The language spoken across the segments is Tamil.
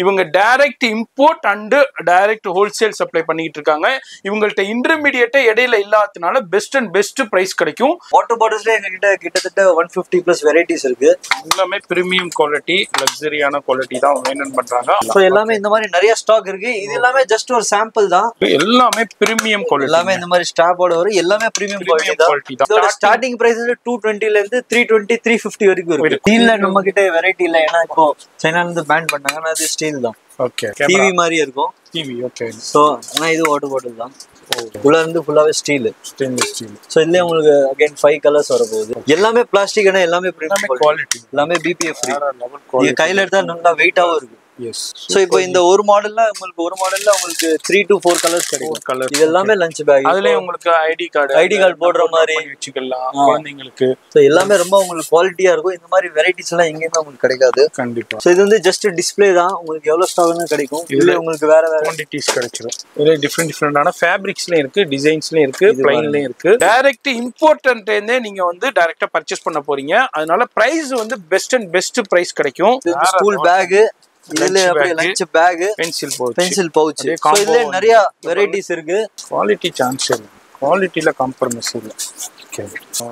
இவங்க direct import and direct wholesale supply பண்ணிட்டு இருக்காங்க. இவங்கள்ட்ட இன்டர்மீடியேட்டே இடையில இல்லாததுனால பெஸ்ட் அண்ட் பெஸ்ட் பிரைஸ் கிடைக்கும். வாட்டர் பாட்டில்ஸ்ல எங்ககிட்ட கிட்டத்தட்ட 150 பிளஸ் வெரைட்டிஸ் இருக்கு. எல்லாமே பிரீமியம் குவாலிட்டி, லக்ஸரியான குவாலிட்டி தான் மெயின்டைன் பண்றாங்க. சோ எல்லாமே இந்த மாதிரி நிறைய ஸ்டாக் இருக்கு. இது எல்லாமே ஜஸ்ட் ஒரு சாம்பிள் தான். எல்லாமே பிரீமியம் குவாலிட்டி, எல்லாமே இந்த மாதிரி ஸ்டாப்போட வரும். எல்லாமே பிரீமியம் குவாலிட்டி தான். இதோட ஸ்டார்டிங் பிரைஸ் 220 ல இருந்து 320 350 வரைக்கும் இருக்கு. ஸ்டீல்ல நம்ம கிட்ட வெரைட்டி இல்ல, ஏன்னா இப்போ சைனால இருந்து பேன் பண்ணாங்க. ஆனா அது ஸ்டீல் தான். ஓகே, டிவி மாதிரி இருக்கும். TV okay. சோ ஆனா இது வாட்டர் பாட்டில் தான். உள்ள இருந்து ஃபுல்லாவே ஸ்டீல், ஸ்டெயின்லெஸ் ஸ்டீல். சோ இதுல உங்களுக்கு அகைன் 5 கலர்ஸ் வர போகுது. எல்லாமே பிளாஸ்டிக், ஆனா எல்லாமே பிரீமியம் குவாலிட்டி, எல்லாமே BPF ஃப்ரீ. இது கையில எடுத்தா நல்லா வெயிட்டாவும் இருக்கு. எஸ். சோ இப்போ இந்த ஒரு மாடல்ல உங்களுக்கு 3 to 4 கலர்ஸ் கிடைக்கும். இது எல்லாமே லஞ்ச் பேக். அதுலயே உங்களுக்கு ஐடி கார்டு போடுற மாதிரி வச்சுக்கலாம் குழந்தைங்களுக்கு. சோ எல்லாமே ரொம்ப உங்களுக்கு குவாலிட்டியா இருக்கும். இந்த மாதிரி வெரைட்டிஸ் எல்லாம் எங்கேயுமே உங்களுக்கு கிடைக்காது. கண்டிப்பா. சோ இது வந்து ஜஸ்ட் டிஸ்ப்ளே தான். உங்களுக்கு எவ்வளவு ஸ்டாக்னு கிடைக்கும். இதுல உங்களுக்கு வேற குவாண்டிட்டிஸ் கிடைச்சிரும். இதுல டிஃபரெண்டான ஃபேப்ரிக்ஸ்லயும் இருக்கு, டிசைன்ஸ்லயும் இருக்கு, பிளைன்லயும் இருக்கு. டைரக்ட் இம்போர்ட்டன்ட் இருந்தே நீங்க வந்து டைரக்டா பர்ச்சேஸ் பண்ண போறீங்க. அதனால பிரைஸ் வந்து பெஸ்ட் அண்ட் பெஸ்ட் பிரைஸ் கிடைக்கும். ஸ்கூல் பேக், இதுல அப்படியே lunch bag, pencil pouch. So இதுல நிறைய வெரைட்டிஸ் இருக்கு. குவாலிட்டி சான்ஸ் இல்ல, குவாலிட்டில காம்ப்ரமைஸ் இல்ல.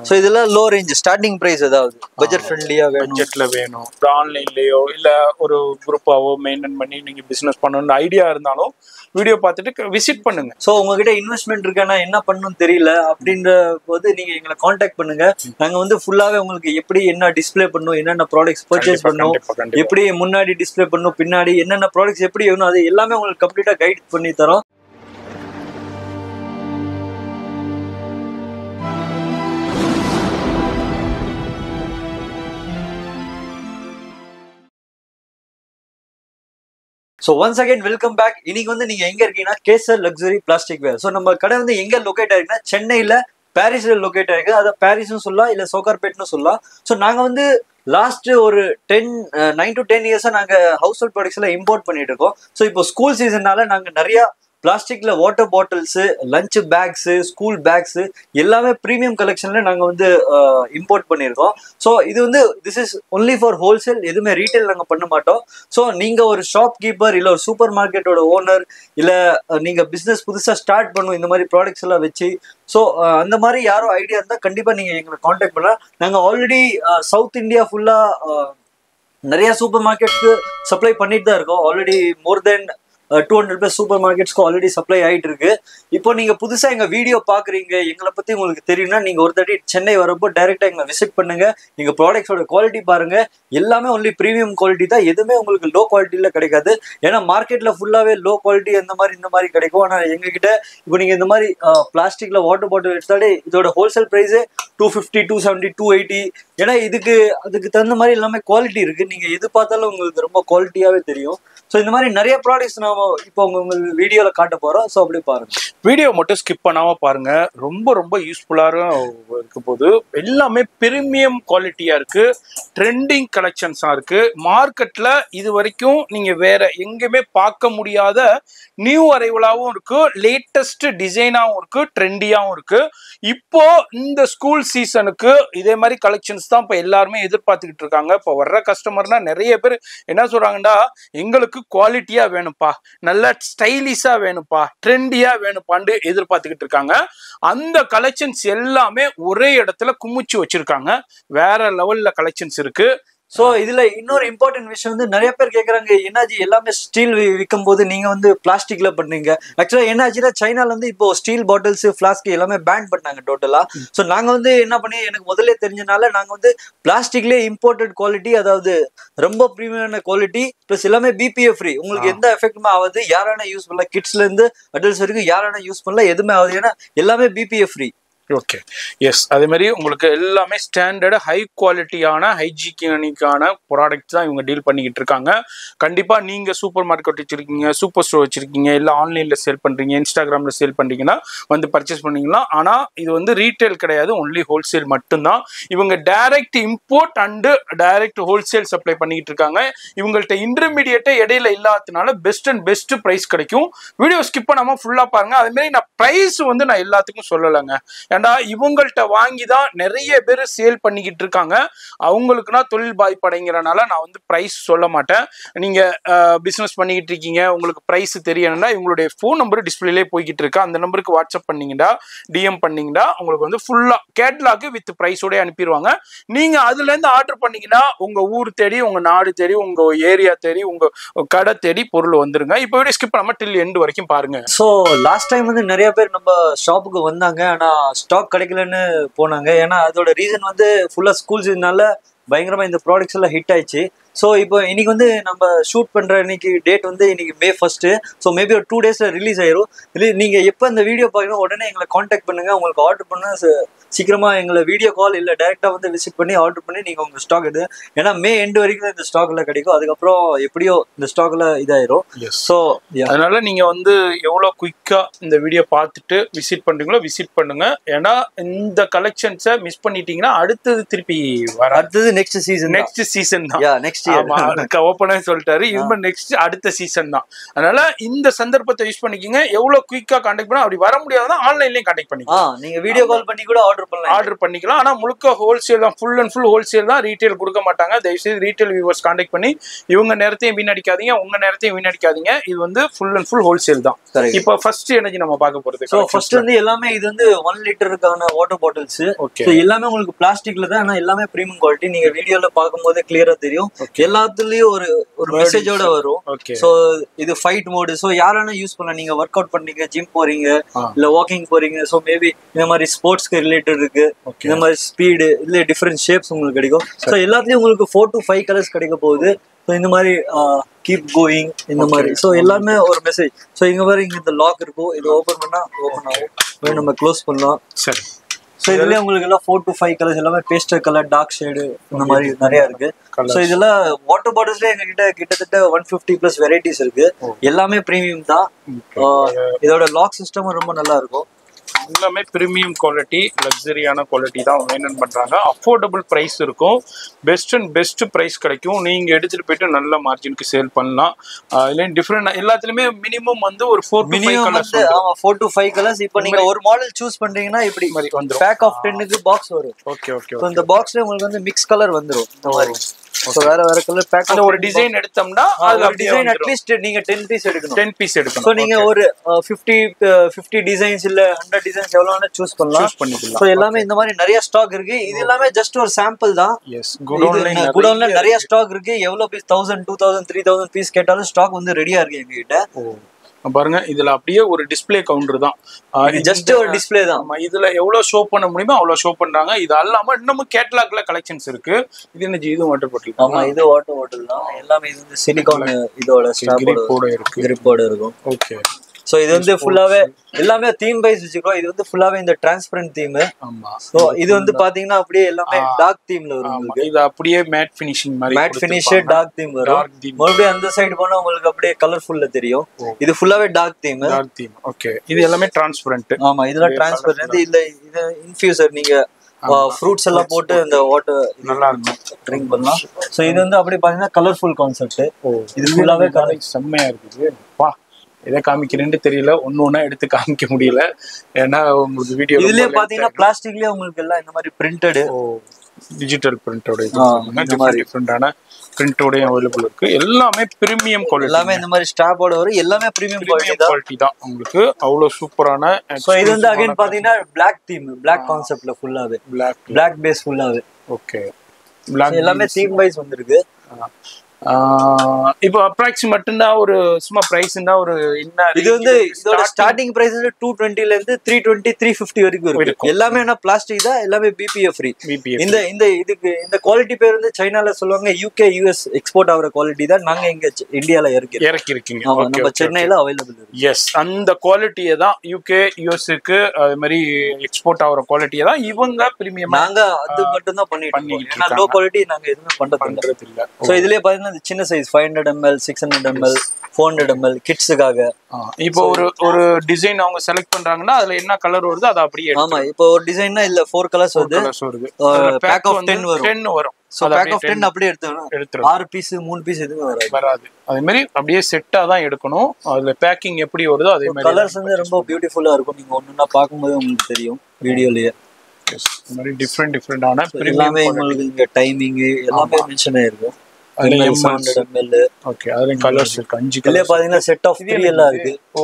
சோ இதெல்லாம் லோ ரேஞ்ச் ஸ்டார்டிங் பிரைஸ். ஏதாவது பட்ஜெட் ஃப்ரெண்ட்லியா பட்ஜெட்ல வேணும், ஆன்லைன்லயோ இல்ல ஒரு குரூப்பாவோ மெயின்டைன் பண்ணி நீங்க பிசினஸ் பண்ணணும்னு ஐடியா இருந்தாலும் வீடியோ பார்த்துட்டு விசிட் பண்ணுங்க. சோ உங்ககிட்ட இன்வெஸ்ட்மெண்ட் இருக்கானா, என்ன பண்ணணும்னு தெரியல அப்படின்ற போது நீங்க எங்களை காண்டாக்ட் பண்ணுங்க. நாங்க வந்து ஃபுல்லாவே உங்களுக்கு எப்படி என்ன டிஸ்ப்ளே பண்ணணும், என்னென்ன ப்ராடக்ட்ஸ் பர்ச்சேஸ் பண்ணணும், எப்படி முன்னாடி டிஸ்ப்ளே பண்ணணும், பின்னாடி என்னென்ன ப்ராடக்ட்ஸ் எப்படி வேணும், அது எல்லாமே உங்களுக்கு கம்ப்ளீட்டா கைட் பண்ணி தரோம். So once again welcome back. இன்னைக்கு வந்து நீங்க எங்க இருக்கீங்கன்னா கேசர் லக்ஸரி பிளாஸ்டிக் வேர். ஸோ நம்ம கடை வந்து எங்க லொகேட் ஆயிருக்குன்னா சென்னையில பாரிஸ்ல லொகேட் ஆயிருக்கு. அதை பாரிஸ்னு சொல்லலாம், இல்ல சோகார்பேட்னு சொல்லலாம். ஸோ நாங்க வந்து லாஸ்ட் ஒரு 9 to 10 இயர்ஸா நாங்க ஹவுஸ் ஹோல்ட் ப்ராடக்ட்ஸ் எல்லாம் இம்போர்ட் பண்ணிட்டு இருக்கோம். ஸோ இப்போ ஸ்கூல் சீசன்னால நாங்க நிறைய பிளாஸ்டிக்ல water bottles, lunch packs, school packs எல்லாமே பிரீமியம் கலெக்ஷன்ல நாங்க வந்து இம்போர்ட் பண்ணியிருக்கோம். ஸோ இது வந்து this is only for wholesale, எதுவுமே ரீட்டைல் நாங்க பண்ண மாட்டோம். ஸோ நீங்க ஒரு ஷாப் கீப்பர் இல்ல ஒரு சூப்பர் மார்க்கெட்டோட ஓனர், இல்ல நீங்க பிசினஸ் புதுசா ஸ்டார்ட் பண்ணும் இந்த மாதிரி ப்ராடக்ட்ஸ் எல்லாம் வச்சு, ஸோ அந்த மாதிரி யாரும் ஐடியா இருந்தா கண்டிப்பா நீங்க எங்களை காண்டாக்ட் பண்ணலாம். நாங்க ஆல்ரெடி சவுத் இந்தியா ஃபுல்லா நிறைய சூப்பர் மார்க்கெட்க்கு சப்ளை பண்ணிட்டு தான் இருக்கோம். ஆல்ரெடி மோர் தென் 200 பிளஸ் சூப்பர் மார்க்கெட்ஸ்க்கு ஆல்ரெடி சப்ளை ஆயிட்டு இருக்கு. இப்போ நீங்க புதுசா எங்க வீடியோ பாக்குறீங்க, எங்களை பத்தி உங்களுக்கு தெரியும்னா நீங்க ஒரு தடவை சென்னை வரப்போ டைரக்டா எங்களை விசிட் பண்ணுங்க. எங்க ப்ராடக்ட்ஸோட குவாலிட்டி பாருங்க. எல்லாமே ஒன்லி பிரீமியம் குவாலிட்டி தான், எதுவுமே உங்களுக்கு லோ குவாலிட்டியில கிடைக்காது. ஏன்னா மார்க்கெட்ல ஃபுல்லாவே லோ குவாலிட்டி இந்த மாதிரி கிடைக்கும். ஆனா எங்ககிட்ட இப்போ நீங்க இந்த மாதிரி பிளாஸ்டிக்ல வாட்டர் பாட்டில் எடுத்தாலே இதோட ஹோல்சேல் பிரைஸே 250, 270, 280. ஏன்னா அதுக்கு தகுந்த மாதிரி எல்லாமே குவாலிட்டி இருக்கு. நீங்க எது பார்த்தாலும் உங்களுக்கு ரொம்ப குவாலிட்டியாவே தெரியும். ஸோ இந்த மாதிரி நிறைய ப்ராடக்ட்ஸ் நாம இப்போ உங்க வீடியோல காட்ட போறோம். ஸோ அப்படி பாருங்க, வீடியோ மட்டும் ஸ்கிப் பண்ணாம பாருங்க. ரொம்ப ரொம்ப யூஸ்ஃபுல்லாக இருக்க போது. எல்லாமே பிரீமியம் குவாலிட்டியா இருக்கு, ட்ரெண்டிங் கலெக்ஷன்ஸா இருக்கு. மார்க்கெட்ல இது வரைக்கும் நீங்க வேற எங்கேயுமே பார்க்க முடியாத நியூ அரைவலாகவும் இருக்கு, லேட்டஸ்ட் டிசைனாகவும் இருக்கு, ட்ரெண்டியாகவும் இருக்கு. இப்போ இந்த ஸ்கூல் சீசனுக்கு இதே மாதிரி கலெக்ஷன்ஸ் தான் இப்போ எல்லாருமே எதிர்பார்த்துக்கிட்டு இருக்காங்க. இப்போ வர்ற கஸ்டமர்னா நிறைய பேர் என்ன சொல்றாங்கன்னா, எங்களுக்கு குவாலிட்டியா வேணும்ப்பா, நல்ல ஸ்டைலிஷா வேணும்ப்பா, ட்ரெண்டியா வேணும்ப்பான்னு எதிர்பார்த்துக்கிட்டு இருக்காங்க. அந்த கலெக்ஷன்ஸ் எல்லாமே ஒரே இடத்துல குமிச்சு வச்சிருக்காங்க. வேற லெவல்ல கலெக்ஷன்ஸ் இருக்கு. ஸோ இதுல இன்னொரு இம்பார்ட்டன்ட் விஷயம் வந்து நிறைய பேர் கேட்கறாங்க, என்னாச்சு எல்லாமே ஸ்டீல் விற்கும் போது நீங்க வந்து பிளாஸ்டிக்ல பண்ணீங்க. ஆக்சுவலா என்னாச்சுன்னா சைனால வந்து இப்போ ஸ்டீல் பாட்டில்ஸ், ஃபிளாஸ்க் எல்லாமே பேன் பண்ணாங்க டோட்டலா. ஸோ நாங்க வந்து என்ன பண்ணி, எனக்கு முதல்ல தெரிஞ்சனால நாங்க வந்து பிளாஸ்டிக்லேயே இம்போர்ட்டட் குவாலிட்டி, அதாவது ரொம்ப ப்ரீமியமான குவாலிட்டி பிளஸ் எல்லாமே BPF ஃப்ரீ. உங்களுக்கு எந்த எஃபெக்ட்டுமே ஆகுது. யாரான யூஸ் பண்ணலாம், கிட்ஸ்ல இருந்து அடல்ட்ஸ் வரைக்கும் யாரான யூஸ் பண்ணலாம், எதுவுமே ஆகுது. ஏன்னா எல்லாமே BPF ஃப்ரீ. Okay, S. அதே மாதிரி உங்களுக்கு எல்லாமே ஸ்டாண்டர்டு ஹை குவாலிட்டியான ஹைஜீனிக்கான ப்ராடக்ட் தான் இவங்க டீல் பண்ணிக்கிட்டு இருக்காங்க. கண்டிப்பாக நீங்கள் சூப்பர் மார்க்கெட் வச்சுருக்கீங்க, சூப்பர் ஸ்டோர் வச்சுருக்கீங்க, இல்லை ஆன்லைனில் சேல் பண்ணுறீங்க, இன்ஸ்டாகிராமில் சேல் பண்ணுறீங்கன்னா வந்து பர்ச்சேஸ் பண்ணிங்கன்னா. ஆனால் இது வந்து ரீட்டைல் கிடையாது, ஒன்லி ஹோல்சேல் மட்டும்தான். இவங்க direct import and direct wholesale supply பண்ணிக்கிட்டு இருக்காங்க. இவங்கள்ட்ட இன்டர்மீடியேட்டே இடையில இல்லாததுனால பெஸ்ட் அண்ட் பெஸ்ட் ப்ரைஸ் கிடைக்கும். வீடியோ ஸ்கிப் பண்ணாமல் ஃபுல்லாக பாருங்கள். அதேமாதிரி நான் ப்ரைஸ் வந்து நான் எல்லாத்துக்கும் சொல்லலைங்க. ஏண்டா இவங்கள்ட்ட வாங்கி தான் நிறைய பேர் சேல் பண்ணிக்கிட்டு இருக்காங்க. அவங்களுக்குனா தொழில் பாதிப்படைங்கிறனால நான் வந்து ப்ரைஸ் சொல்ல மாட்டேன். நீங்க பிசினஸ் பண்ணிக்கிட்டு இருக்கீங்க, உங்களுக்கு ப்ரைஸ் தெரியணும்னா இவங்களுடைய ஃபோன் நம்பர் டிஸ்பிளேலே போய்கிட்டு இருக்கு. அந்த நம்பருக்கு வாட்ஸ்அப் பண்ணீங்கடா, டிஎம் பண்ணீங்கடா, உங்களுக்கு வந்து ஃபுல்லா கேட்லாக் வித் ப்ரைஸோட அனுப்பிடுவாங்க. நீங்க அதுல இருந்து ஆர்டர் பண்ணீங்கன்னா உங்க ஊர் தேடி, உங்க நாடு தேடி, உங்க ஏரியா தேடி, உங்க கடை தேடி பொருள் வந்துருங்க. இப்போ வீடியோ ஸ்கிப் பண்ணாம டில் எண்ட் வரைக்கும் பாருங்க. ஸோ லாஸ்ட் டைம் வந்து நிறைய பேர் நம்ம ஷாப்புக்கு வந்தாங்க, ஆனா ஸ்டாக் கிடைக்கலன்னு போனாங்க. ஏன்னா அதோட ரீசன் வந்து ஃபுல்லா ஸ்கூல்ஸ் இதனால பயங்கரமா இந்த ப்ராடக்ட்ஸ் எல்லாம் ஹிட் ஆயிடுச்சு. ஸோ இப்போ இன்னைக்கு வந்து நம்ம ஷூட் பண்ற இன்னைக்கு டேட் வந்து இன்னைக்கு May 1. ஸோ மேபி ஒரு 2 daysல ரிலீஸ் ஆயிரும். இல்லை நீங்க எப்போ இந்த வீடியோ பார்க்கணும் உடனே எங்களை காண்டாக்ட் பண்ணுங்க. உங்களுக்கு ஆர்டர் பண்ண சீக்கிரமா எங்களை வீடியோ கால் இல்லை டைரக்டா வந்து விசிட் பண்ணி ஆர்டர் பண்ணி நீங்க உங்க ஸ்டாக் எடுங்க. ஏன்னா May end வரைக்கும் இந்த ஸ்டாக்ல கிடைக்கும். அதுக்கப்புறம் எப்படியோ இந்த ஸ்டாக்ல இதாயிரும். ஸோ அதனால நீங்க வந்து எவ்வளவு குயிக்கா இந்த வீடியோ பார்த்துட்டு விசிட் பண்றீங்களோ விசிட் பண்ணுங்க. ஏன்னா இந்த கலெக்ஷன்ஸை மிஸ் பண்ணிட்டீங்கன்னா அடுத்தது திருப்பி வர அடுத்தது நெக்ஸ்ட் சீசன் தான். நெக்ஸ்ட் ஓப்பனா சொல்லிட்டாரு. இது நெக்ஸ்ட் அடுத்த சீசன் தான். அதனால இந்த சந்தர்ப்பத்தை யூஸ் பண்ணிக்கங்க. எவ்வளவு குயிக்கா கான்டாக்ட் பண்ணா, அப்படி வர முடியாதுன்னா ஆன்லைன்லயும் கான்டாக்ட் பண்ணிக்கலாம். நீங்க வீடியோ கால் பண்ணி கூட ஆர்டர் பண்ணிக்கலாம். ஆனா முழுக்க ஹோல்சேல் தான், ஃபுல் அண்ட் ஃபுல் ஹோல்சேல் தான், ரீட்டைல் கொடுக்க மாட்டாங்க. தயவுசெய்து ரீட்டைல் வியூவர்ஸ் கான்டாக்ட் பண்ணி இவங்க நேரத்தையும் வீணடிக்காதீங்க, உங்க நேரத்தையும் வீணடிக்காதீங்க. இது வந்து ஃபுல் அண்ட் ஃபுல் ஹோல்சேல் தான். இப்போ ஃபர்ஸ்ட் எனர்ஜி நம்ம பார்க்க போறது. சோ ஃபர்ஸ்ட் வந்து எல்லாமே இது வந்து 1 லிட்டருக்கான வாட்டர் பாட்டில்ஸ். சோ எல்லாமே உங்களுக்கு பிளாஸ்டிக்ல தான், ஆனா எல்லாமே பிரீமியம் குவாலிட்டி. நீங்க வீடியோல பாக்கும்போது கிளியரா தெரியும். எல்லாத்துலயும் ஒரு மெசேஜோட வரும். சோ இது ஃபைட் மோடு. சோ யாரான யூஸ் பண்ணலாம். நீங்க ஒர்க் அவுட் பண்ணீங்க, ஜிம் போறீங்க, இல்ல வாக்கிங் போறீங்க. சோ மேபி இந்த மாதிரி ஸ்போர்ட்ஸ்க்கு ரிலேட்டட் இருக்கு. இந்த மாதிரி ஸ்பீடு இல்ல டிஃபரெண்ட் ஷேப்ஸ் உங்களுக்கு கிடைக்கும். சோ எல்லாத்துலயும் உங்களுக்கு 4 to 5 கலர்ஸ் கிடைக்க போகுது. ஸோ இந்த மாதிரி கீப் கோயிங் இந்த மாதிரி. ஸோ எல்லாமே ஒரு மெசேஜ். ஸோ இங்க வர இங்க இந்த லாக் இருக்கும். இது ஓப்பன் பண்ணா ஓப்பன் ஆகும். நம்ம க்ளோஸ் பண்ணலாம். சரி. ஸோ இதுலயே உங்களுக்கு எல்லாம் 4 to 5 கலர்ஸ் எல்லாமே பேஸ்டல் கலர், டார்க் ஷேடு இந்த மாதிரி நிறைய இருக்கு. ஸோ இதெல்லாம் வாட்டர் பாட்டில்ஸ்ல எங்க கிட்டத்தட்ட 150+ வெரைட்டிஸ் இருக்கு. எல்லாமே பிரீமியம் தான். இதோட லாக் சிஸ்டமும் ரொம்ப நல்லா இருக்கும். எல்லாமே பிரீமியம் குவாலிட்டி, லக்ஸரியான குவாலிட்டி தான் மெயின்டைன் பண்றாங்க. அஃபோர்டபுள் பிரைஸ் இருக்கும். பெஸ்ட் பிரைஸ் கிடைக்கும். நீங்க எடுத்துட்டு போயிட்டு நல்ல மார்ஜினுக்கு சேல் பண்ணலாம். இல்ல டிஃபரெண்ட் எல்லாத்துலயுமே மினிமம் வந்து ஒரு 4 to 5 கலர்ஸ். ஆமா 4 to 5 கலர்ஸ். இப்போ நீங்க ஒரு மாடல் சூஸ் பண்றீங்கன்னா இப்படி வந்துரும். பேக் ஆஃப் 10க்கு பாக்ஸ் வரும். ஓகே. இந்த பாக்ஸ்ல உங்களுக்கு வந்து மிக்ஸ் கலர் வந்துரும். இந்த மாதிரி சோ வேற கலர் பேக். அந்த ஒரு டிசைன் எடுத்தோம்னா அதுல டிசைன் அட்லீஸ்ட் நீங்க 10 பீஸ் எடுக்கணும். 10 பீஸ் எடுக்கணும். சோ நீங்க ஒரு 50 டிசைன்ஸ் இல்ல 100 டிசைன்ஸ் எவ்வளவு வேணா சூஸ் பண்ணலாம். சோ எல்லாமே இந்த மாதிரி நிறைய ஸ்டாக் இருக்கு. இது எல்லாமே ஜஸ்ட் ஒரு சாம்பிள் தான். குடோன்ல நிறைய ஸ்டாக் இருக்கு. எவ்வளவு பீஸ் 1000 2000 3000 பீஸ் கேட்டாலும் ஸ்டாக் வந்து ரெடியா இருக்கு எங்க கிட்ட. பாருங்க, இதுல அப்படியே ஒரு டிஸ்பிளே கவுண்டர் தான். ஜஸ்ட் ஒரு டிஸ்பிளே தான். இதுல எவ்வளவு ஷோ பண்ண முடியுமோ அவ்வளவு ஷோ பண்றாங்க. இது அல்லாம இன்னமும் கேட்டலாக்ல கலெக்ஷன்ஸ் இருக்கு. இது என்ன இது வாட்டர் பாட்டில்? ஆமா இது வாட்டர் பாட்டில் தான். எல்லாமே இது வந்து சிலிகான் இதோட ஸ்ட்ராப்போட இருக்கு, கிரிப்போட இருக்கும். ஓகே. சோ இது வந்து ஃபுல்லாவே எல்லாமே தீம் வைஸ் வச்சிருக்கோம். இது வந்து ஃபுல்லாவே இந்த டிரான்ஸ்பரண்ட் தீம். ஆமா. சோ இது வந்து பாத்தீங்கன்னா அப்படியே எல்லாமே டார்க் தீம்ல வரும். இது அப்படியே மேட் ஃபினிஷிங் மாதிரி, மேட் ஃபினிஷ் டார்க் தீம் வரும். மறுபடியும் அந்த சைடு போனா உங்களுக்கு அப்படியே கலர்ஃபுல்லா தெரியும். இது ஃபுல்லாவே டார்க் தீம். ஓகே. இது எல்லாமே டிரான்ஸ்பரண்ட். ஆமா இதெல்லாம் டிரான்ஸ்பரண்ட். இல்ல இது இன்ஃபியூசர் நீங்க ஃப்ரூட்ஸ் எல்லாம் போட்டு இந்த வாட்டர் நல்லா இருக்கும், ட்ரிங்க் பண்ணலாம். சோ இது வந்து அப்படியே பாத்தீங்கன்னா கலர்ஃபுல் கான்செப்ட். இது ஃபுல்லாவே கலர் செம்மையா இருக்குது. வா, எதை காமிக்கிறேன்னு தெரியல, ஒன்னா எடுத்து காமிக்க முடியல. ஏன்னா உங்களுக்கு வீடியோ இதுலயே பாத்தீங்கன்னா பிளாஸ்டிக்லயே உங்களுக்கு எல்லாம் இந்த மாதிரி பிரிண்டட் டிஜிட்டல் பிரிண்டோட டிஃபரெண்டான பிரிண்டோட அவைலபிள் இருக்கு. எல்லாமே பிரீமியம் குவாலிட்டி. எல்லாமே இந்த மாதிரி ஸ்டாப்போட வரும். எல்லாமே பிரீமியம் குவாலிட்டி தான் உங்களுக்கு. அவ்வளவு சூப்பரான. சோ இது வந்து அகைன் பாத்தீங்கன்னா பிளாக் தீம், பிளாக் கான்செப்ட்ல ஃபுல்லாவே பிளாக் பேஸ் ஃபுல்லாவே. ஓகே. எல்லாமே தீம் வைஸ் வந்திருக்கு. இப்போ அப்ராக்சிமேட் ஒரு சும்மா பிரைஸ் ஒரு என்ன, இது வந்து இதோட ஸ்டார்டிங் பிரைஸ் 220 ல இருந்து 320 350 வரைக்கும் இருக்கு. எல்லாமே என்ன பிளாஸ்டிக் தான். எல்லாமே பிபிஎஃப் ஃப்ரீ. இந்த இதுக்கு இந்த குவாலிட்டி பேர் வந்து சைனால சொல்லுவாங்க UK US எக்ஸ்போர்ட் ஆகிற குவாலிட்டி தான். நாங்க இங்க இந்தியால இறக்கி இருக்கீங்க. நம்ம சென்னையில அவைலபிள் இருக்கு. எஸ், அந்த குவாலிட்டியை தான் UK USக்கு அது மாதிரி எக்ஸ்போர்ட் ஆகிற குவாலிட்டியை தான் இவங்க பிரீமியம். நாங்க அது மட்டும் தான் பண்ணிட்டு லோ குவாலிட்டி நாங்க எதுவுமே பண்றது இல்ல. சோ இதுலயே பாத்தீங்கன்னா சின்ன சைஸ் 500 ml 600 ml 400 ml கிட்ஸுக்காக. இப்போ ஒரு டிசைன் அவங்க செலக்ட் பண்றாங்கன்னா அதுல என்ன கலர் வருது அதை அப்படியே ஆமா, இப்போ ஒரு டிசைன்னா இல்ல 4 கலர்ஸ் வருது. பேக் ஆஃப் 10 வரும். 10 வரும். சோ பேக் ஆஃப் 10 அப்படியே எடுத்துறோம். 6 பீஸ் 3 பீஸ் எதுவும் வராது. அதே மாதிரி அப்படியே செட்டா தான் எடுக்கணும். அதுல பேக்கிங் எப்படி வருதோ அதே மாதிரி. கலர்ஸ் வந்து ரொம்ப பியூட்டிஃபுல்லா இருக்கும். நீங்க ஒண்ணுன்னா பாக்கும்போது உங்களுக்கு தெரியும் வீடியோலயே. இந்த மாதிரி டிஃபரெண்டான எல்லாமே உங்களுக்கு இங்க டைமிங் எல்லாமே மென்ஷன் ஆயிருக்கும். அதுல 700 ml. ஓகே, அதுல கலர்ஸ் இருக்கு. 5 கலர்ல பாத்தீங்கன்னா செட் ஆஃப் 3 எல்லாம் இருக்கு. ஓ,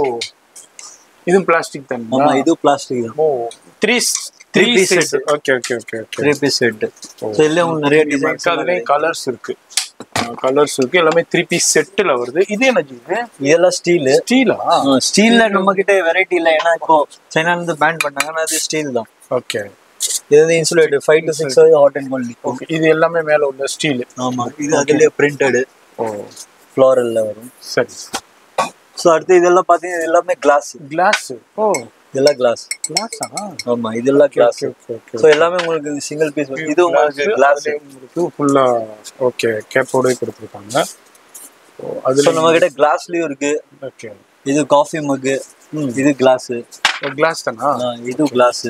இது பிளாஸ்டிக் தான். ஆமா, இது பிளாஸ்டிக் தான். Oh, 3 piece. Okay. 3 piece set. So இதுல உங்களுக்கு நிறைய டிசைன்ஸ் அதுல கலர்ஸ் இருக்கு. எல்லாமே 3 பீஸ் செட்ல வருது. இது என்னது? இதெல்லாம் ஸ்டீலா? ஸ்டீல்ல நம்ம கிட்ட வெரைட்டி இல்ல. ஏன்னா இப்போ சைனால இருந்து பேன் பண்ணாங்கன்னா அது ஸ்டீல் தான். ஓகே, இது வந்து insulated 5 to 6 hours hot and cold நிக்கும். ஓகே, இது எல்லாமே மேல உள்ள ஸ்டீல். ஆமா, இது அதுலயே பிரிண்டட். ஓ, ஃப்ளோரல்ல வரும். சரி. சோ அடுத்து இதெல்லாம் பாத்தீங்கன்னா எல்லாமே கிளாஸ். ஓ, இதெல்லாம் கிளாஸா? ஆமா, இதெல்லாம் கிளாஸ். சோ எல்லாமே உங்களுக்கு சிங்கிள் பீஸ். இது உங்களுக்கு கிளாஸ் உங்களுக்கு ஃபுல்லா ஓகே கேப்போட கொடுத்திருக்காங்க. அதுல நம்ம கிட்ட கிளாஸ்லயும் இருக்கு. ஓகே, இது காஃபி மக். இது கிளாஸ் தானா? இது கிளாஸ்.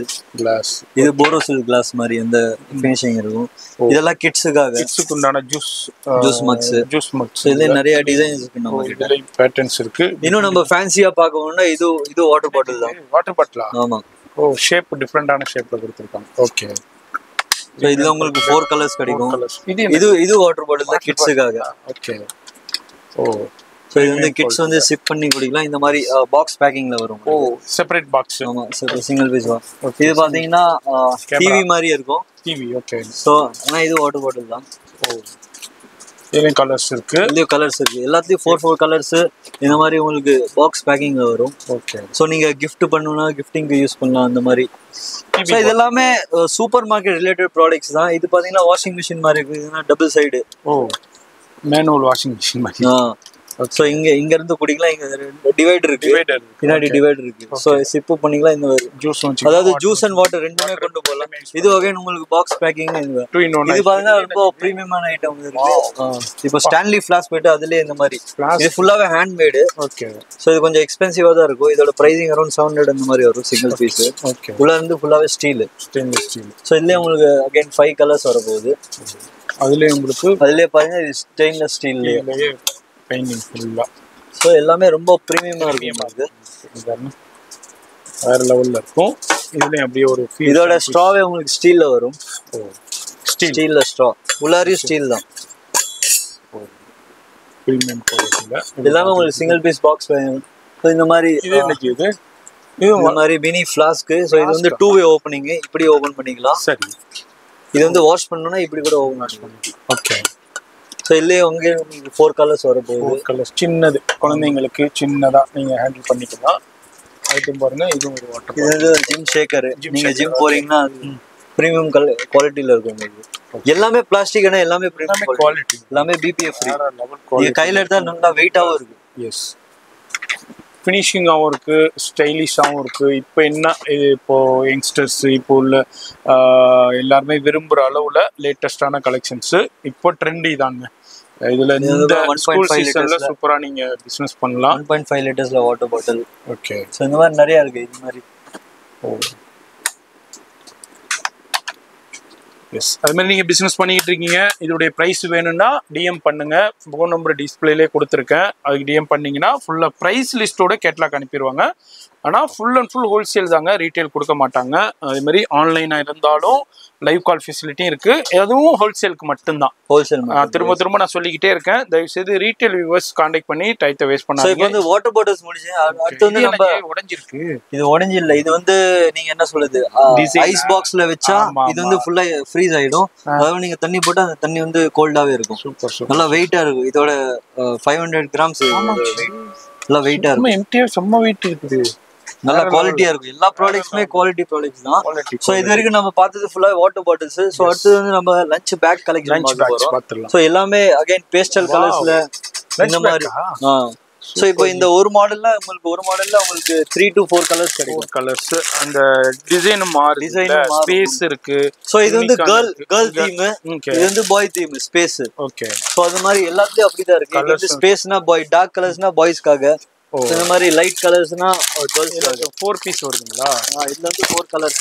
இது போரோசில் கிளாஸ் மாதிரி அந்த ஃபினிஷிங் இருக்கும். இதெல்லாம் கிட்ஸுக்கு உண்டான ஜூஸ் மக்ஸ். இதுல நிறைய டிசைன்ஸ் இருக்கு. நம்ம கிட்ட பேட்டர்ன்ஸ் இருக்கு. இன்னும் நம்ம ஃபேன்சியா பார்க்கணும்னா இது வாட்டர் பாட்டில் தான். வாட்டர் பாட்டிலா? ஆமா. ஓ, ஷேப் டிஃபரெண்டான ஷேப்ல கொடுத்திருக்காங்க. ஓகே, சோ இதுல உங்களுக்கு 4 கலர்ஸ் கிடைக்கும். இது வாட்டர் பாட்டில் தான் கிட்ஸுக்காக. ஓகே. ஓ, சோ இது வந்து கிட்ஸ் வந்து சிப் பண்ணி குடிக்கலாம். இந்த மாதிரி பாக்ஸ் பேக்கிங்ல வரும். ஓ, செப்பரேட் பாக்ஸ். ஆமா, சிங்கிள் பீஸ் தான். இது பாத்தீங்கன்னா டிவி மாதிரி இருக்கும். டிவி. ஓகே. சோ ஆனா இது வாட்டர் பாட்டில் தான். ஓ, இதுல கலர்ஸ் இருக்கு. எல்லாத்துலயும் 4 கலர்ஸ். இந்த மாதிரி உங்களுக்கு பாக்ஸ் பேக்கிங்ல வரும். ஓகே. சோ நீங்க gift பண்ணனும்னா கிஃப்டிங்க்கு யூஸ் பண்ணலாம் அந்த மாதிரி. சோ இது எல்லாமே சூப்பர் மார்க்கெட் ரிலேட்டட் ப்ராடக்ட்ஸ் தான். இது பாத்தீங்கன்னா வாஷிங் மெஷின் மாதிரி இருக்கு. இதுனா டபுள் சைடு. ஓ, மேனுவல் வாஷிங் மெஷின் மாதிரி. சோ இங்க இருந்து குடிக்கலாம். இங்க டிவைடர் இருக்கு. பின்னாடி டிவைடர் இருக்கு. சோ சிப் பண்ணிக்கலாம். இந்த ஜூஸ் அதாவது ஜூஸ் அண்ட் வாட்டர் ரெண்டுமே கொண்டு போகலாம். இது அகைன் உங்களுக்கு பாக்ஸ் பேக்கிங். இது பாத்தீங்கன்னா ரொம்ப பிரீமியமான ஐட்டம் இருக்கு. இப்போ ஸ்டான்லி ஃபிளாஸ்க் போயிட்டு அதுலயே இந்த மாதிரி இது ஃபுல்லாவே ஹேண்ட் மேடு. ஓகே. சோ இது கொஞ்சம் எக்ஸ்பென்சிவா தான் இருக்கும். இதோட பிரைசிங் அரௌண்ட் 700 அந்த மாதிரி வரும் சிங்கிள் பீஸ். ஓகே. உள்ள இருந்து ஃபுல்லாவே ஸ்டீல். சோ இதுலயே உங்களுக்கு அகைன் 5 கலர்ஸ் வர போகுது. அதுலயே பாத்தீங்கன்னா இது ஸ்டெயின்லெஸ் ஸ்டீல்ல பெயிண்டிங் ஃபுல்லா. சோ எல்லாமே ரொம்ப பிரீமியமா இருக்கு. வேற லெவல்ல இருக்கும். இதுலயும் அப்படியே ஒரு இதோட ஸ்ட்ராவே உங்களுக்கு ஸ்டீல்ல வரும். ஸ்டீல்ல ஸ்ட்ரா. உள்ளாரியும் ஸ்டீல் தான். பிரீமியம் குவாலிட்டில. எல்லாமே உங்களுக்கு சிங்கிள் பீஸ் பாக்ஸ் வேணும். சோ இந்த மாதிரி இது என்னது? இந்த மாதிரி மினி ஃபிளாஸ்க். சோ இது வந்து 2 வே ஓபனிங். இப்படி ஓபன் பண்ணிக்கலாம். சரி. இது வந்து வாஷ் பண்ணனும்னா இப்படி கூட ஓபன் பண்ணிக்கலாம். ஓகே. சோ இல்லையே உங்களுக்கு 4 கலர்ஸ் வர போகுது. 4 கலர்ஸ். சின்னது குழந்தைங்களுக்கு சின்னதா நீங்க ஹேண்டில் பண்ணிக்கலாம். ஐட்டம் பாருங்க. இது ஒரு வாட்டர். இது வந்து ஜிம் ஷேக்கர். நீங்க ஜிம் போறீங்கன்னா பிரீமியம் குவாலிட்டில இருக்கும் உங்களுக்கு. எல்லாமே பிளாஸ்டிக். ஆனா எல்லாமே பிரீமியம் குவாலிட்டி. எல்லாமே BPF ஃப்ரீ. நீங்க கையில எடுத்தா நல்லா வெயிட்டாவும் இருக்கு. எஸ், ஃபினிஷிங்காகவும் இருக்கு, ஸ்டைலிஷாகவும் இருக்கு. இப்போ என்ன இது, இப்போ யங்ஸ்டர்ஸ் இப்போ உள்ள எல்லாருமே விரும்புகிற அளவுல லேட்டஸ்டான கலெக்ஷன்ஸ் இப்போ ட்ரெண்டி தாங்க. இதுல இந்த ஸ்கூல் சீசன்ல சூப்பரா நீங்க பிசினஸ் பண்ணலாம். 1.5 லிட்டர்ஸ்ல வாட்டர் பாட்டில். ஓகே. சோ இந்த மாதிரி நிறைய இருக்கு. இது மாதிரி எஸ், அது மாதிரி நீங்கள் பிஸ்னஸ் பண்ணிக்கிட்டு இருக்கீங்க. இதோடைய ப்ரைஸ் வேணும்னா டிஎம் பண்ணுங்க. ஃபோன் நம்பர் டிஸ்பிளேலே கொடுத்துருக்கேன். அதுக்கு டிஎம் பண்ணிங்கன்னா ஃபுல்லாக ப்ரைஸ் லிஸ்ட்டோட கேட்லாக் அனுப்பிடுவாங்க. ஆனால் ஃபுல் அண்ட் ஃபுல் ஹோல்சேல் தாங்க, ரீட்டைல் கொடுக்க மாட்டாங்க. அதேமாதிரி ஆன்லைனாக இருந்தாலும் லைவ் கால் ஃபெசிலிட்டியும் இருக்குது. அதுவும் ஹோல்சேலுக்கு மட்டும்தான். ஹோல்சேல் திரும்ப திரும்ப நான் சொல்லிக்கிட்டே இருக்கேன். தயவுசெய்து ரீட்டைல் வியூவர்ஸ் கான்டாக்ட் பண்ணி டைத்தை வேஸ்ட் பண்ணாங்க. இப்போ வந்து வாட்டர் பாட்டில்ஸ் முடிச்சு அடுத்து வந்து நம்ம உடைஞ்சிருக்கு. இது உடைஞ்சு இல்லை, இது வந்து நீங்க என்ன சொல்லுது ஐஸ் பாக்ஸ்ல வச்சா இது வந்து ஃபுல்லா ஃப்ரீஸ் ஆயிடும். அதாவது நீங்க தண்ணி போட்டா அந்த தண்ணி வந்து கோல்டாவே இருக்கும். Super super. நல்லா வெயிட்டா இருக்கும். இதோட 500 கிராம்ஸ் நல்லா வெயிட்டா இருக்கும். எம்டிஆர் செம்ம வெயிட் இருக்குது. நல்ல குவாலிட்டியா இருக்கும். எல்லா ப்ராடக்ட்ஸுமே குவாலிட்டி ப்ராடக்ட்ஸ் தான். சோ இது வரைக்கும் நம்ம பார்த்தது ஃபுல்லா வாட்டர் பாட்டில்ஸ். சோ அடுத்து வந்து நம்ம லஞ்ச் பேக் கலெக்ஷன் பார்க்க போறோம். சோ எல்லாமே அகைன் பேஸ்டல் கலர்ஸ்ல இந்த மாதிரி சோ இப்போ இந்த ஒரு மாடல்ல உங்களுக்கு 3 to 4 கலர்ஸ் கிடைக்கும். கலர்ஸ் அந்த டிசைன் மாறுது, ஸ்பேஸ் இருக்கு. சோ இது வந்து கேர்ள் தீம், இது வந்து பாய் தீம் ஸ்பேஸ். ஓகே. சோ அது மாதிரி எல்லாத்துலயும் அப்படிதான் இருக்கு. இது ஸ்பேஸ்னா பாய், டார்க் கலர்ஸ்னா பாய்ஸ்க்காக, இந்த மாதிரி லைட் கலர்ஸ்னா கேர்ள்ஸ்க்காக. 4 பீஸ் வருதுங்களா? இதுல வந்து 4 colours.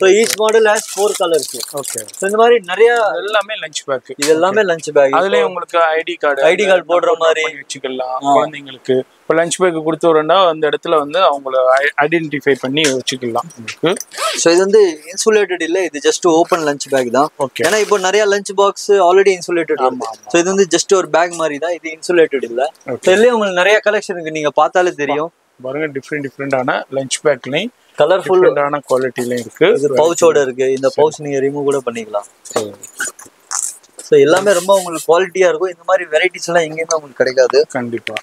So each model has 4 colours. Okay. So இந்த மாதிரி நிறைய எல்லாமே லஞ்ச் பேக். இது எல்லாமே லஞ்ச் பேக். அதுலயே உங்களுக்கு ஐடி கார்டு போடுற மாதிரி வச்சுக்கலாம் குழந்தைங்களுக்கு. இப்போ லஞ்ச் பேக் கொடுத்து வரேன்டா அந்த இடத்துல வந்து அவங்கள ஐடென்டிஃபை பண்ணி வச்சுக்கலாம் உங்களுக்கு. ஸோ இது வந்து இன்சுலேட்டட் இல்லை, இது ஜஸ்ட் ஓப்பன் லஞ்ச் பேக் தான். ஏன்னா இப்போ நிறைய lunch box already insulated. So இது வந்து ஜஸ்ட் ஒரு பேக் மாதிரி தான், இது இன்சுலேட்டட் இல்லை. ஸோ இதுலேயே உங்களுக்கு நிறைய கலெக்ஷன் இருக்கு, நீங்க பார்த்தாலே தெரியும் பாருங்க. டிஃப்ரெண்டான லஞ்ச் பேக்லையும் கலர்ஃபுல்லான குவாலிட்டிலையும் இருக்கு. இது பவுச்சோட இருக்கு. இந்த பவுச் நீங்க ரிமூவ் கூட பண்ணிக்கலாம். ஸோ எல்லாமே ரொம்ப உங்களுக்கு குவாலிட்டியா இருக்கும். இந்த மாதிரி வெரைட்டிஸ் எல்லாம் எங்கேயுமே உங்களுக்கு கிடைக்காது. கண்டிப்பா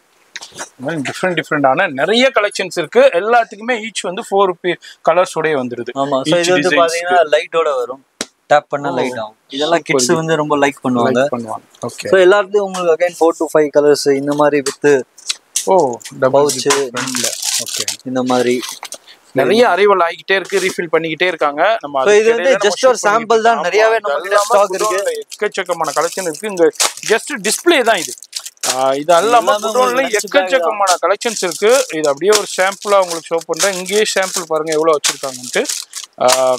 டிஃப்ரெண்டான நிறைய கலெக்ஷன்ஸ் இருக்கு. எல்லாத்துக்குமே ஈச் வந்து 4 கலர்ஸ் உடைய வந்துருது. ஆமா. சோ இது வந்து பாத்தீங்கன்னா லைட்டோட வரும், டேப் பண்ணா லைட் ஆகும். இதெல்லாம் கிட்ஸ் வந்து ரொம்ப லைக் பண்ணுவாங்க. ஓகே. சோ எல்லாத்துலயும் உங்களுக்கு அகைன் 4 to 5 கலர்ஸ் இந்த மாதிரி வித் பவுச். ஓகே. இந்த மாதிரி நிறைய அரைவல் ஆகிட்டே இருக்கு, ரீஃபில் பண்ணிக்கிட்டே இருக்காங்க. நம்ம இது வந்து ஜஸ்ட் ஒரு சாம்பிள் தான், நிறையவே நம்ம கிட்ட ஸ்டாக் இருக்கு. எக்கச்சக்கமான கலெக்ஷன் இருக்கு. இங்க ஜஸ்ட் டிஸ்ப்ளே தான் இது. இது அல்லாம எக்கச்சக்கமான கலெக்ஷன்ஸ் இருக்கு. இது அப்படியே ஒரு சாம்பிளா உங்களுக்கு ஷோ பண்றேன். இங்கேயே சாம்பிள் பாருங்க எவ்வளவு வச்சிருக்காங்கன்ட்டு.